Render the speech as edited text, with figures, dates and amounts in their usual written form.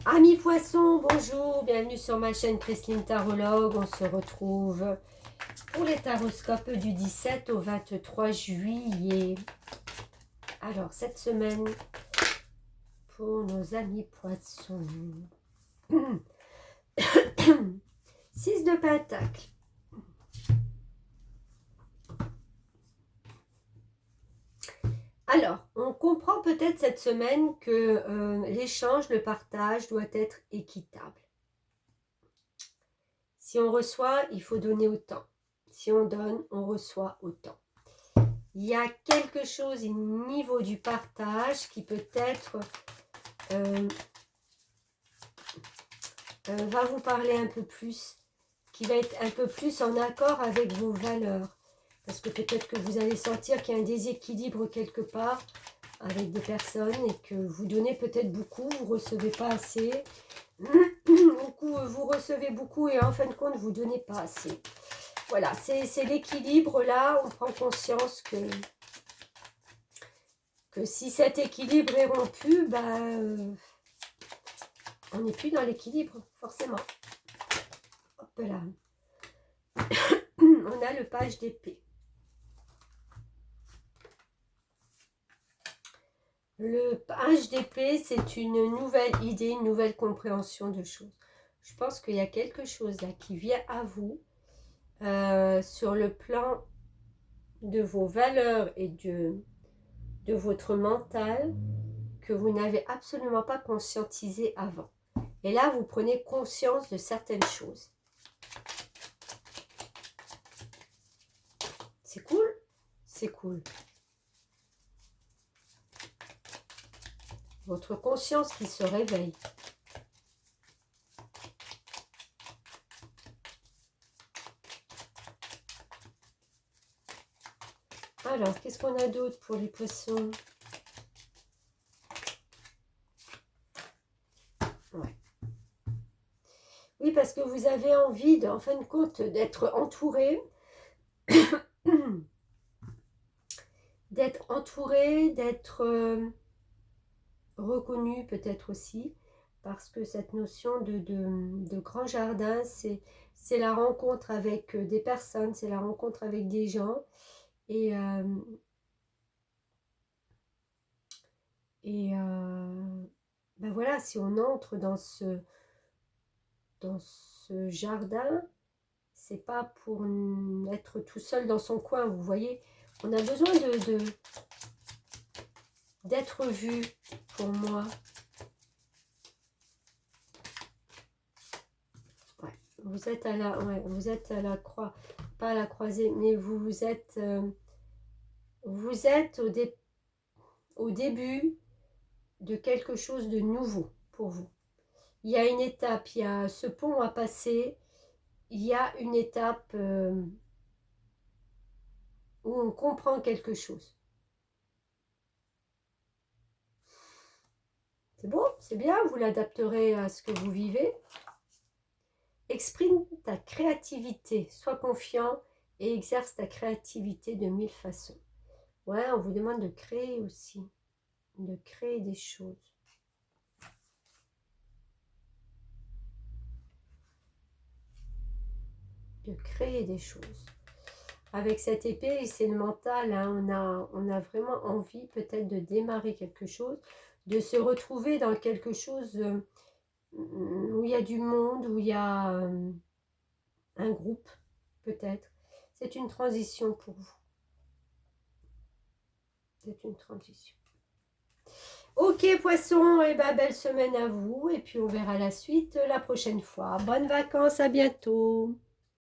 Amis poissons, bonjour, bienvenue sur ma chaîne Christine Tarologue. On se retrouve pour les taroscopes du 17 au 23 juillet. Alors, cette semaine, pour nos amis poissons, 6 de Pentacle. Alors, on comprend peut-être cette semaine que l'échange, le partage doit être équitable. Si on reçoit, il faut donner autant. Si on donne, on reçoit autant. Il y a quelque chose au niveau du partage qui peut-être va vous parler un peu plus, qui va être un peu plus en accord avec vos valeurs. Parce que peut-être que vous allez sentir qu'il y a un déséquilibre quelque part avec des personnes et que vous donnez peut-être beaucoup, vous ne recevez pas assez. Vous recevez beaucoup et en fin de compte, vous ne donnez pas assez. Voilà, c'est l'équilibre là. On prend conscience que si cet équilibre est rompu, on n'est plus dans l'équilibre, forcément. Hop là. On a le page d'épée. Le page d'épée, c'est une nouvelle idée, une nouvelle compréhension de choses. Je pense qu'il y a quelque chose là qui vient à vous sur le plan de vos valeurs et de votre mental que vous n'avez absolument pas conscientisé avant. Et là, vous prenez conscience de certaines choses. C'est cool? C'est cool. Votre conscience qui se réveille. Alors, qu'est-ce qu'on a d'autre pour les poissons? Ouais. Oui, parce que vous avez envie, en fin de compte, d'être entouré. D'être entouré, d'être reconnu peut-être aussi. Parce que cette notion de grand jardin, c'est la rencontre avec des personnes, c'est la rencontre avec des gens. Et voilà, si on entre dans ce jardin, c'est pas pour être tout seul dans son coin, vous voyez. On a besoin d'être vu, pour moi. Ouais, vous êtes à la, vous êtes à la croix, pas à la croisée, mais vous êtes au début de quelque chose de nouveau pour vous. Il y a une étape, il y a ce pont à passer, il y a une étape où on comprend quelque chose. C'est bon, c'est bien, vous l'adapterez à ce que vous vivez. Exprime ta créativité, sois confiant et exerce ta créativité de 1000 façons. Ouais, on vous demande de créer aussi, de créer des choses. De créer des choses. Avec cette épée, c'est le mental, hein, on a vraiment envie peut-être de démarrer quelque chose, de se retrouver dans quelque chose où il y a du monde, où il y a un groupe, peut-être. C'est une transition pour vous. C'est une transition. Ok, poisson, et belle semaine à vous. Et puis, on verra la suite la prochaine fois. Bonnes vacances, à bientôt.